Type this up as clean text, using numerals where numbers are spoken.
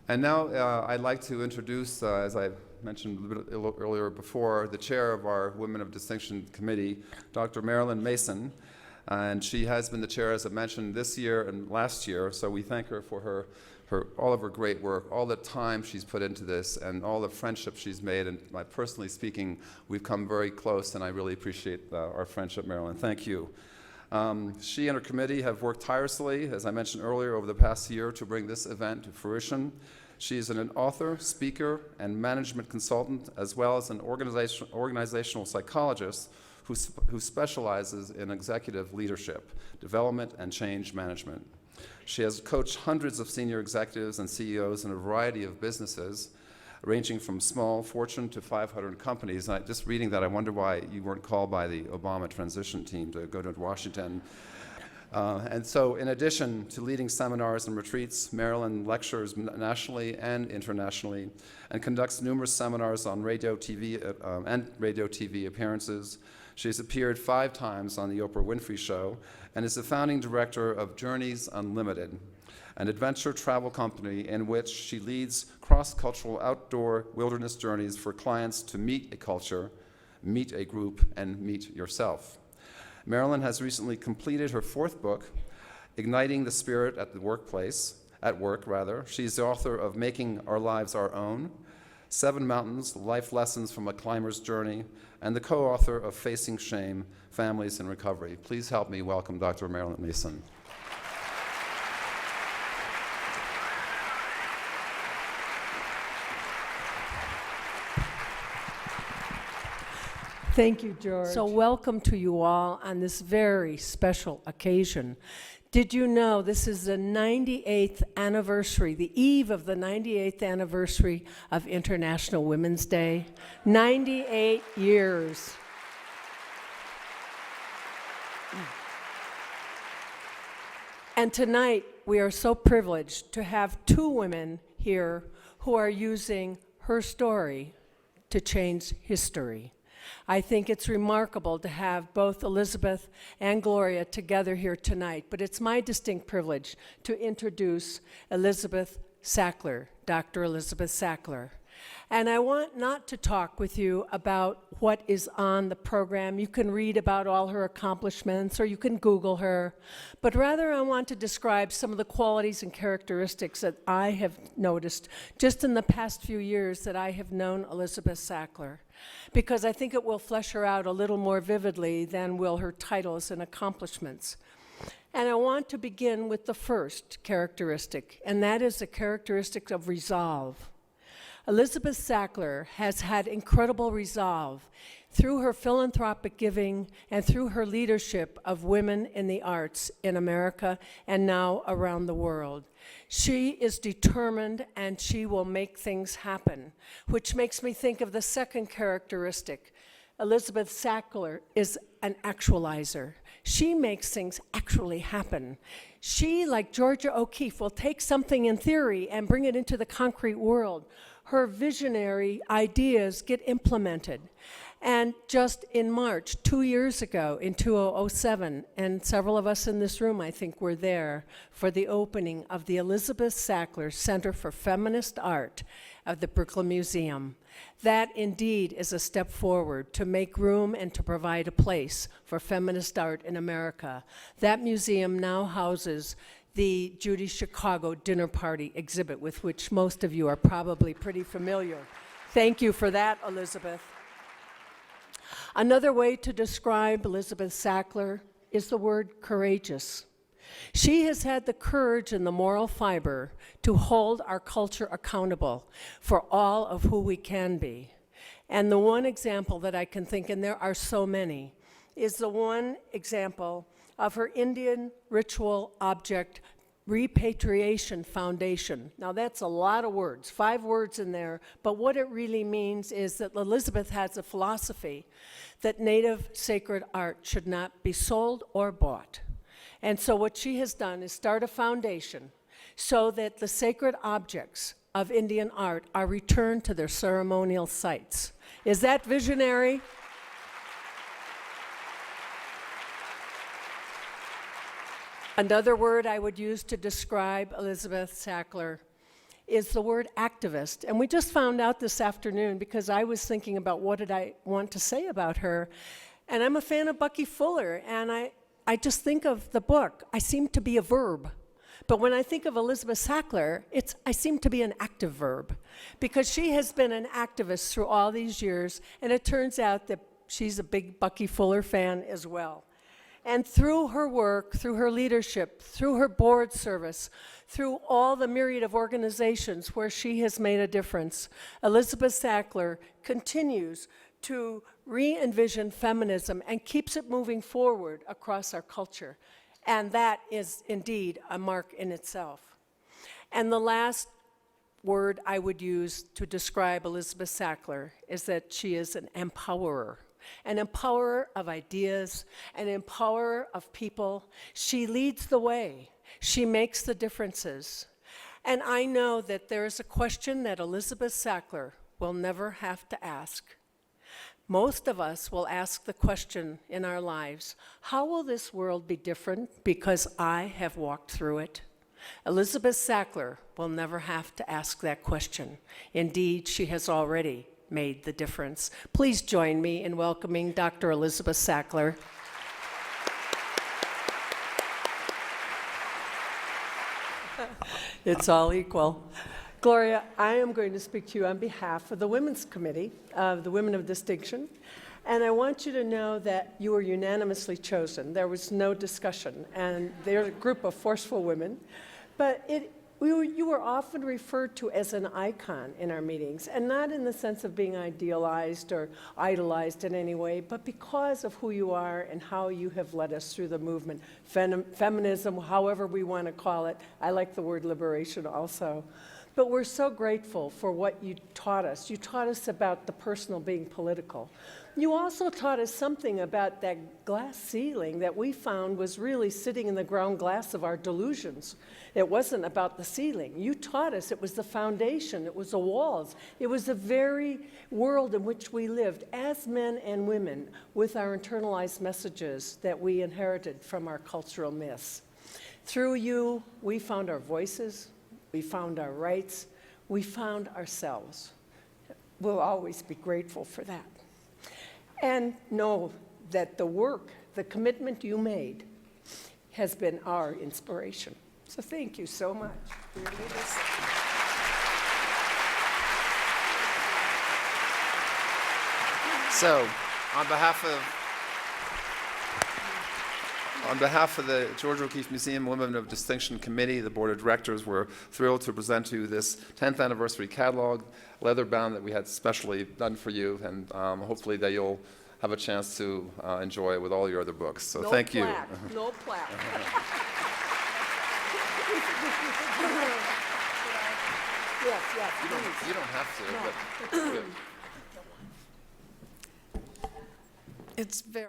And now I'd like to introduce, as I mentioned a little bit earlier before, the chair of our Women of Distinction Committee, Dr. Marilyn Mason. And she has been the chair, as I mentioned, this year and last year, so we thank her for all of her great work, all the time she's put into this, and all the friendships she's made. And personally speaking, we've come very close, and I really appreciate our friendship, Marilyn. Thank you. She and her committee have worked tirelessly, as I mentioned earlier, over the past year to bring this event to fruition. She is an author, speaker, and management consultant, as well as an organizational psychologist who specializes in executive leadership, development, and change management. She has coached hundreds of senior executives and CEOs in a variety of businesses, ranging from small Fortune to 500 companies. And just reading that, I wonder why you weren't called by the Obama transition team to go to Washington. And so in addition to leading seminars and retreats, Marilyn lectures nationally and internationally and conducts numerous seminars on radio, TV, and radio TV appearances. She has appeared 5 times on the Oprah Winfrey Show and is the founding director of Journeys Unlimited, an adventure travel company in which she leads cross-cultural outdoor wilderness journeys for clients to meet a culture, meet a group, and meet yourself. Marilyn has recently completed her 4th book, Igniting the Spirit at work. She's the author of Making Our Lives Our Own, 7 Mountains, Life Lessons from a Climber's Journey, and the co-author of Facing Shame, Families in Recovery. Please help me welcome Dr. Marilyn Mason. Thank you, George. So welcome to you all on this very special occasion. Did you know this is the 98th anniversary, the eve of the 98th anniversary of International Women's Day? 98 years. And tonight, we are so privileged to have 2 women here who are using her story to change history. I think it's remarkable to have both Elizabeth and Gloria together here tonight, but it's my distinct privilege to introduce Elizabeth Sackler, Dr. Elizabeth Sackler. And I want not to talk with you about what is on the program. You can read about all her accomplishments or you can Google her, but rather I want to describe some of the qualities and characteristics that I have noticed just in the past few years that I have known Elizabeth Sackler, because I think it will flesh her out a little more vividly than will her titles and accomplishments. And I want to begin with the first characteristic, and that is the characteristic of resolve. Elizabeth Sackler has had incredible resolve through her philanthropic giving and through her leadership of women in the arts in America and now around the world. She is determined and she will make things happen, which makes me think of the second characteristic. Elizabeth Sackler is an actualizer. She makes things actually happen. She, like Georgia O'Keeffe, will take something in theory and bring it into the concrete world. Her visionary ideas get implemented. And just in March, 2 years ago, in 2007, and several of us in this room, I think, were there for the opening of the Elizabeth Sackler Center for Feminist Art of the Brooklyn Museum. That indeed is a step forward to make room and to provide a place for feminist art in America. That museum now houses the Judy Chicago dinner party exhibit, with which most of you are probably pretty familiar. Thank you for that, Elizabeth. Another way to describe Elizabeth Sackler is the word courageous. She has had the courage and the moral fiber to hold our culture accountable for all of who we can be. And the one example that I can think, and there are so many, is the one example of her Indian ritual object repatriation foundation. Now that's a lot of words, 5 words in there, but what it really means is that Elizabeth has a philosophy that native sacred art should not be sold or bought. And so what she has done is start a foundation so that the sacred objects of Indian art are returned to their ceremonial sites. Is that visionary? Another word I would use to describe Elizabeth Sackler is the word activist. And we just found out this afternoon because I was thinking about what did I want to say about her. And I'm a fan of Bucky Fuller, and I just think of the book. I seem to be a verb. But when I think of Elizabeth Sackler, I seem to be an active verb because she has been an activist through all these years, and it turns out that she's a big Bucky Fuller fan as well. And through her work, through her leadership, through her board service, through all the myriad of organizations where she has made a difference, Elizabeth Sackler continues to re-envision feminism and keeps it moving forward across our culture. And that is indeed a mark in itself. And the last word I would use to describe Elizabeth Sackler is that she is an empowerer of ideas, an empowerer of people. She leads the way. She makes the differences. And I know that there is a question that Elizabeth Sackler will never have to ask. Most of us will ask the question in our lives, how will this world be different because I have walked through it? Elizabeth Sackler will never have to ask that question. Indeed, she has already made the difference. Please join me in welcoming Dr. Elizabeth Sackler. It's all equal. Gloria, I am going to speak to you on behalf of the Women's Committee, of the Women of Distinction, and I want you to know that you were unanimously chosen. There was no discussion, and they're a group of forceful women, but you were often referred to as an icon in our meetings, and not in the sense of being idealized or idolized in any way, but because of who you are and how you have led us through the movement. Feminism, however we want to call it. I like the word liberation also. But we're so grateful for what you taught us. You taught us about the personal being political. You also taught us something about that glass ceiling that we found was really sitting in the ground glass of our delusions. It wasn't about the ceiling. You taught us it was the foundation, it was the walls. It was the very world in which we lived as men and women with our internalized messages that we inherited from our cultural myths. Through you, we found our voices. We found our rights. We found ourselves. We'll always be grateful for that. And know that the work, the commitment you made has been our inspiration. So thank you so much. So, on behalf of the George O'Keeffe Museum Women of Distinction Committee, the Board of Directors, we're thrilled to present to you this 10th anniversary catalog, leather bound, that we had specially done for you, and hopefully that you'll have a chance to enjoy with all your other books. So thank you. No plaque. Yes, You don't have to, but it's very